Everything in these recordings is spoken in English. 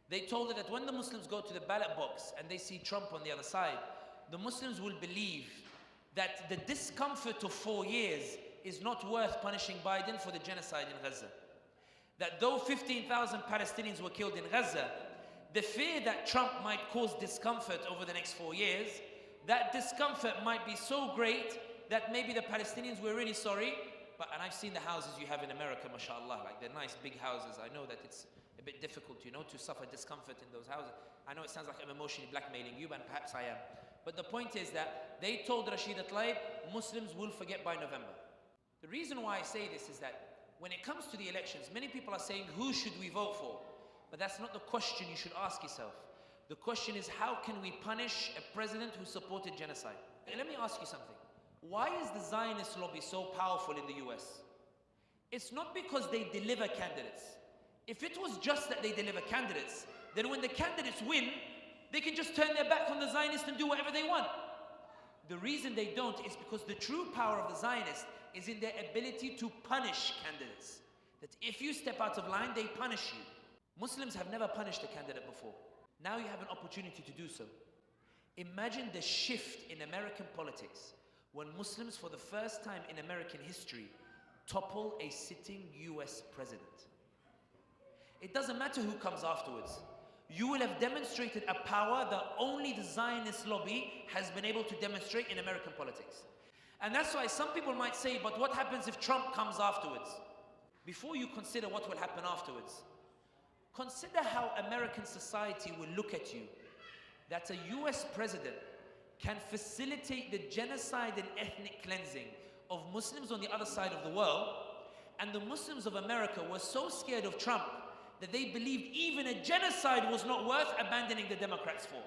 They told her that when the Muslims go to the ballot box and they see Trump on the other side, the Muslims will believe that the discomfort of 4 years is not worth punishing Biden for the genocide in Gaza. That though 15,000 Palestinians were killed in Gaza, the fear that Trump might cause discomfort over the next 4 years, that discomfort might be so great that maybe the Palestinians were really sorry, and I've seen the houses you have in America, mashallah, like they're nice big houses. I know that it's a bit difficult, you know, to suffer discomfort in those houses. I know it sounds like I'm emotionally blackmailing you, and perhaps I am. But the point is that they told Rashid Tlaib, Muslims will forget by November. The reason why I say this is that when it comes to the elections, many people are saying, who should we vote for? But that's not the question you should ask yourself. The question is, how can we punish a president who supported genocide? Let me ask you something. Why is the Zionist lobby so powerful in the US? It's not because they deliver candidates. If it was just that they deliver candidates, then when the candidates win, they can just turn their back on the Zionists and do whatever they want. The reason they don't is because the true power of the Zionists is in their ability to punish candidates. That if you step out of line, they punish you. Muslims have never punished a candidate before. Now you have an opportunity to do so. Imagine the shift in American politics when Muslims, for the first time in American history, topple a sitting US president. It doesn't matter who comes afterwards. You will have demonstrated a power that only the Zionist lobby has been able to demonstrate in American politics. And that's why some people might say, but what happens if Trump comes afterwards? Before you consider what will happen afterwards, consider how American society will look at you, that a US president can facilitate the genocide and ethnic cleansing of Muslims on the other side of the world, and the Muslims of America were so scared of Trump that they believed even a genocide was not worth abandoning the Democrats for.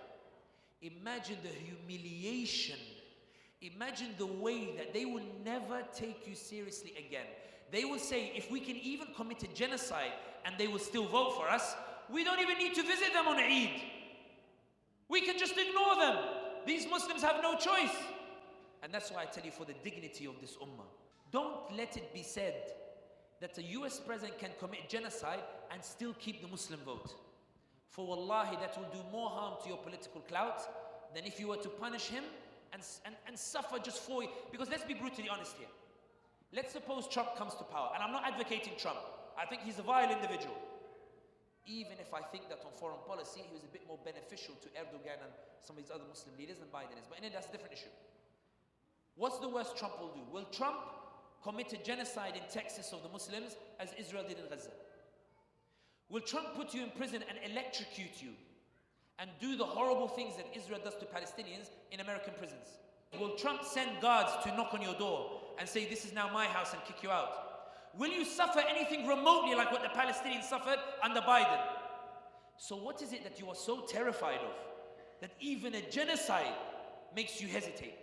Imagine the humiliation. Imagine the way that they will never take you seriously again. They will say, if we can even commit a genocide and they will still vote for us, we don't even need to visit them on Eid. We can just ignore them. These Muslims have no choice. And that's why I tell you, for the dignity of this ummah, don't let it be said that a US president can commit genocide and still keep the Muslim vote. For wallahi, that will do more harm to your political clout than if you were to punish him and suffer just for it. Because let's be brutally honest here. Let's suppose Trump comes to power, and I'm not advocating Trump. I think he's a vile individual. Even if I think that on foreign policy, he was a bit more beneficial to Erdogan and some of these other Muslim leaders than Biden is. But anyway, that's a different issue. What's the worst Trump will do? Will Trump commit a genocide in Texas of the Muslims as Israel did in Gaza? Will Trump put you in prison and electrocute you and do the horrible things that Israel does to Palestinians in American prisons? Will Trump send guards to knock on your door and say, this is now my house, and kick you out? Will you suffer anything remotely like what the Palestinians suffered under Biden? So what is it that you are so terrified of, that even a genocide makes you hesitate?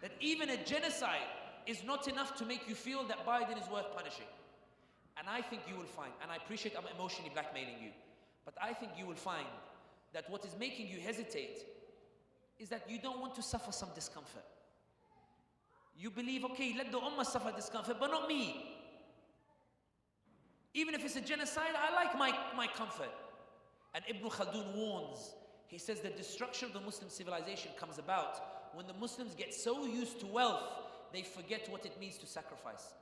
That even a genocide is not enough to make you feel that Biden is worth punishing? And I think you will find, and I appreciate I'm emotionally blackmailing you, but I think you will find that what is making you hesitate is that you don't want to suffer some discomfort. You believe, okay, let the ummah suffer discomfort, but not me. Even if it's a genocide, I like my comfort. And Ibn Khaldun warns, he says the destruction of the Muslim civilization comes about when the Muslims get so used to wealth, they forget what it means to sacrifice.